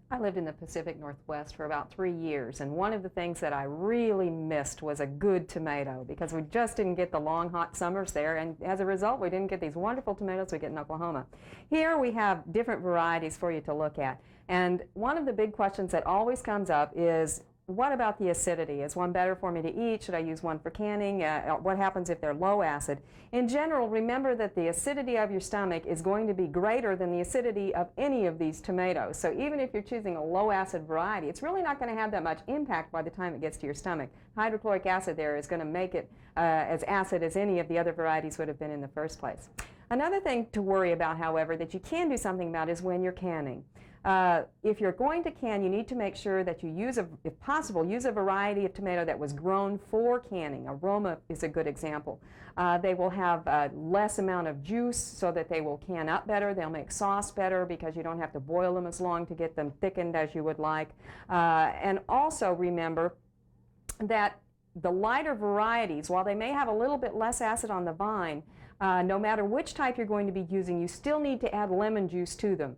I lived in the Pacific Northwest for about 3 years, and one of the things that I really missed was a good tomato because we just didn't get the long, hot summers there, and as a result, we didn't get these wonderful tomatoes we get in Oklahoma. Here we have different varieties for you to look at, and one of the big questions that always comes up is, what about the acidity? Is one better for me to eat? Should I use one for canning? What happens if they're low acid? In general, remember that the acidity of your stomach is going to be greater than the acidity of any of these tomatoes. So even if you're choosing a low acid variety, it's really not going to have that much impact by the time it gets to your stomach. Hydrochloric acid there is going to make it as acid as any of the other varieties would have been in the first place. Another thing to worry about, however, that you can do something about is when you're canning. If you're going to can, you need to make sure that you use, if possible, use a variety of tomato that was grown for canning. Aroma is a good example. They will have less amount of juice so that they will can up better. They'll make sauce better because you don't have to boil them as long to get them thickened as you would like. And also remember that the lighter varieties, while they may have a little bit less acid on the vine, no matter which type you're going to be using, you still need to add lemon juice to them.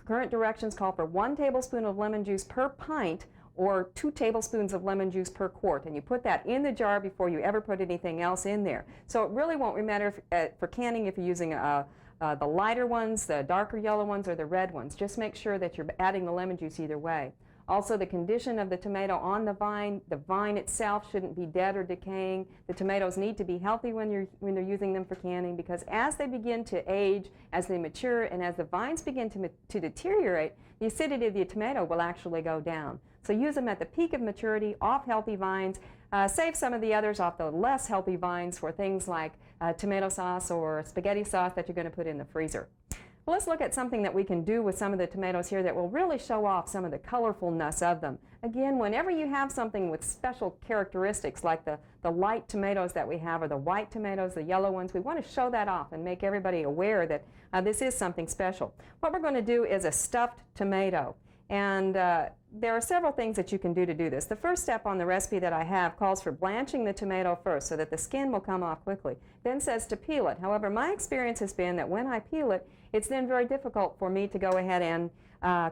Current directions call for 1 tablespoon of lemon juice per pint or 2 tablespoons of lemon juice per quart. And you put that in the jar before you ever put anything else in there. So it really won't matter for canning if you're using the lighter ones, the darker yellow ones, or the red ones. Just make sure that you're adding the lemon juice either way. Also, the condition of the tomato on the vine itself shouldn't be dead or decaying. The tomatoes need to be healthy when they're using them for canning, because as they begin to age, as they mature, and as the vines begin to deteriorate, the acidity of the tomato will actually go down. So use them at the peak of maturity off healthy vines. Save some of the others off the less healthy vines for things like tomato sauce or spaghetti sauce that you're going to put in the freezer. Well, let's look at something that we can do with some of the tomatoes here that will really show off some of the colorfulness of them. Again, whenever you have something with special characteristics like the light tomatoes that we have, or the white tomatoes, the yellow ones, we want to show that off and make everybody aware that this is something special. What we're going to do is a stuffed tomato. And there are several things that you can do to do this. The first step on the recipe that I have calls for blanching the tomato first so that the skin will come off quickly. Then says to peel it. However, my experience has been that when I peel it, it's then very difficult for me to go ahead and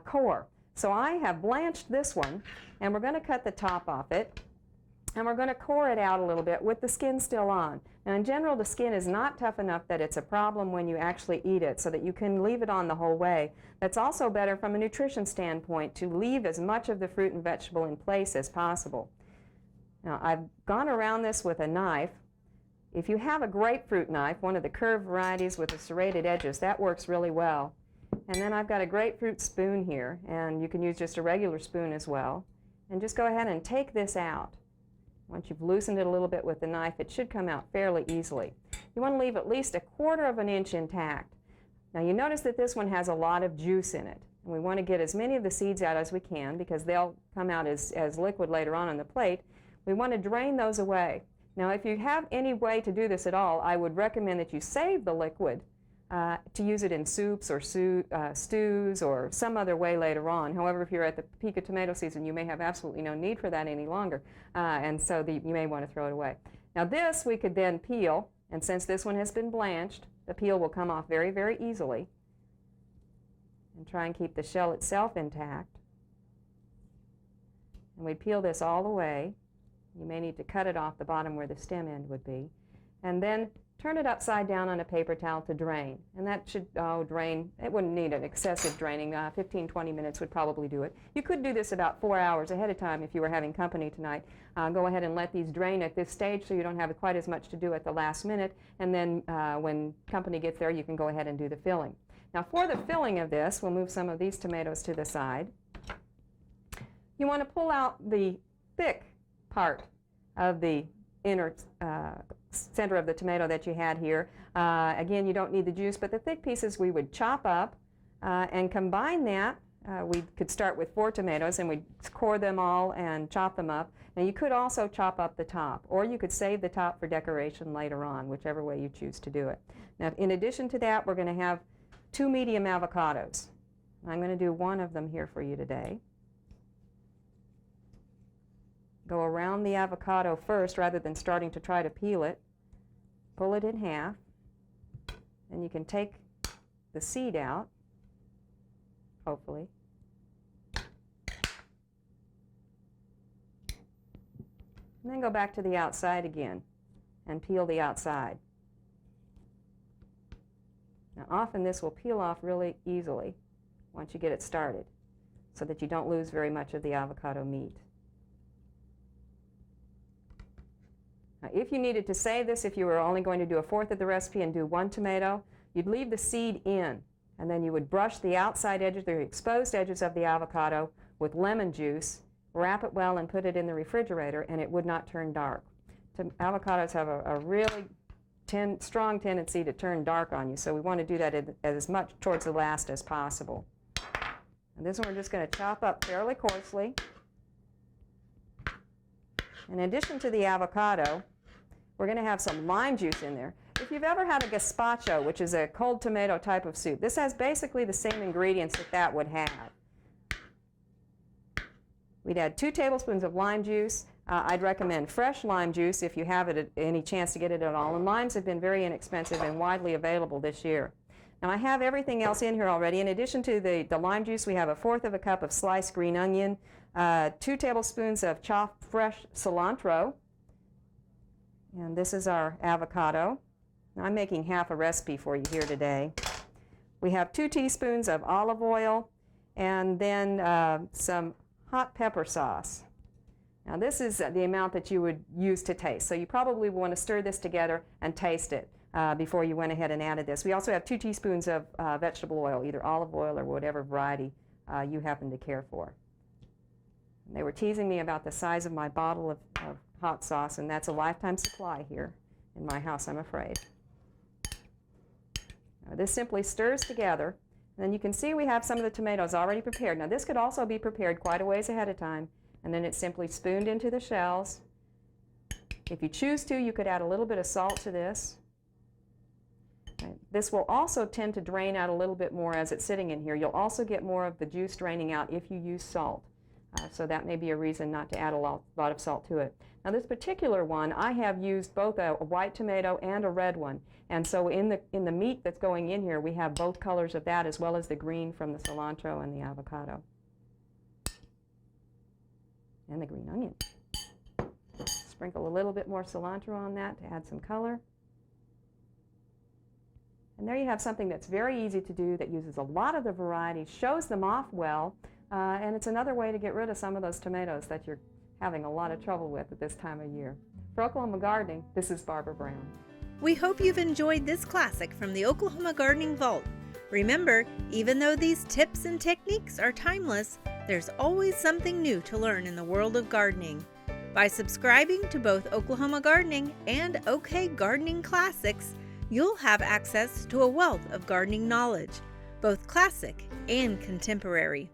core. So I have blanched this one, and we're going to cut the top off it, and we're going to core it out a little bit with the skin still on. Now, in general, the skin is not tough enough that it's a problem when you actually eat it, so that you can leave it on the whole way. That's also better from a nutrition standpoint, to leave as much of the fruit and vegetable in place as possible. Now, I've gone around this with a knife. If you have a grapefruit knife, one of the curved varieties with the serrated edges, that works really well. And then I've got a grapefruit spoon here, and you can use just a regular spoon as well. And just go ahead and take this out. Once you've loosened it a little bit with the knife, it should come out fairly easily. You want to leave at least 1/4 of an inch intact. Now, you notice that this one has a lot of juice in it. And we want to get as many of the seeds out as we can, because they'll come out as liquid later on the plate. We want to drain those away. Now, if you have any way to do this at all, I would recommend that you save the liquid to use it in soups or stews or some other way later on. However, if you're at the peak of tomato season, you may have absolutely no need for that any longer, and so you may want to throw it away. Now, this we could then peel, and since this one has been blanched, the peel will come off very, very easily. And try and keep the shell itself intact. And we peel this all the way. You may need to cut it off the bottom where the stem end would be. And then turn it upside down on a paper towel to drain. And that should drain. It wouldn't need an excessive draining. 15-20 minutes would probably do it. You could do this about 4 hours ahead of time if you were having company tonight. Go ahead and let these drain at this stage so you don't have quite as much to do at the last minute. And then when company gets there, you can go ahead and do the filling. Now, for the filling of this, we'll move some of these tomatoes to the side. You want to pull out the thick part of the inner center of the tomato that you had here. Again, you don't need the juice, but the thick pieces we would chop up and combine that. We could start with 4 tomatoes, and we'd core them all and chop them up. Now, you could also chop up the top, or you could save the top for decoration later on, whichever way you choose to do it. Now, in addition to that, we're going to have 2 medium avocados. I'm going to do one of them here for you today. Go around the avocado first rather than starting to try to peel it. Pull it in half, and you can take the seed out, hopefully. And then go back to the outside again and peel the outside. Now often this will peel off really easily once you get it started, so that you don't lose very much of the avocado meat. Now, if you needed to save this, if you were only going to do a fourth of the recipe and do one tomato, you'd leave the seed in, and then you would brush the outside edges, the exposed edges of the avocado with lemon juice, wrap it well and put it in the refrigerator, and it would not turn dark. Avocados have a really strong tendency to turn dark on you, so we want to do that as much towards the last as possible. And this one we're just going to chop up fairly coarsely. In addition to the avocado, we're going to have some lime juice in there. If you've ever had a gazpacho, which is a cold tomato type of soup, this has basically the same ingredients that would have. We'd add 2 tablespoons of lime juice. I'd recommend fresh lime juice if you have it any chance to get it at all. And limes have been very inexpensive and widely available this year. Now I have everything else in here already. In addition to the lime juice, we have a fourth of a cup of sliced green onion, 2 tablespoons of chopped fresh cilantro, and this is our avocado. Now, I'm making half a recipe for you here today. We have 2 teaspoons of olive oil, and then some hot pepper sauce. Now this is the amount that you would use to taste, so you probably want to stir this together and taste it before you went ahead and added this. We also have 2 teaspoons of vegetable oil, either olive oil or whatever variety you happen to care for. And they were teasing me about the size of my bottle of hot sauce, and that's a lifetime supply here in my house, I'm afraid. Now, this simply stirs together, and then you can see we have some of the tomatoes already prepared. Now this could also be prepared quite a ways ahead of time, and then it's simply spooned into the shells. If you choose to, you could add a little bit of salt to this. Right. This will also tend to drain out a little bit more as it's sitting in here. You'll also get more of the juice draining out if you use salt. So that may be a reason not to add a lot of salt to it. Now this particular one, I have used both a white tomato and a red one. And so in the meat that's going in here, we have both colors of that as well as the green from the cilantro and the avocado. And the green onion. Sprinkle a little bit more cilantro on that to add some color. And there you have something that's very easy to do, that uses a lot of the varieties, shows them off well, and it's another way to get rid of some of those tomatoes that you're having a lot of trouble with at this time of year. For Oklahoma Gardening, this is Barbara Brown. We hope you've enjoyed this classic from the Oklahoma Gardening Vault. Remember, even though these tips and techniques are timeless, there's always something new to learn in the world of gardening. By subscribing to both Oklahoma Gardening and OK Gardening Classics, you'll have access to a wealth of gardening knowledge, both classic and contemporary.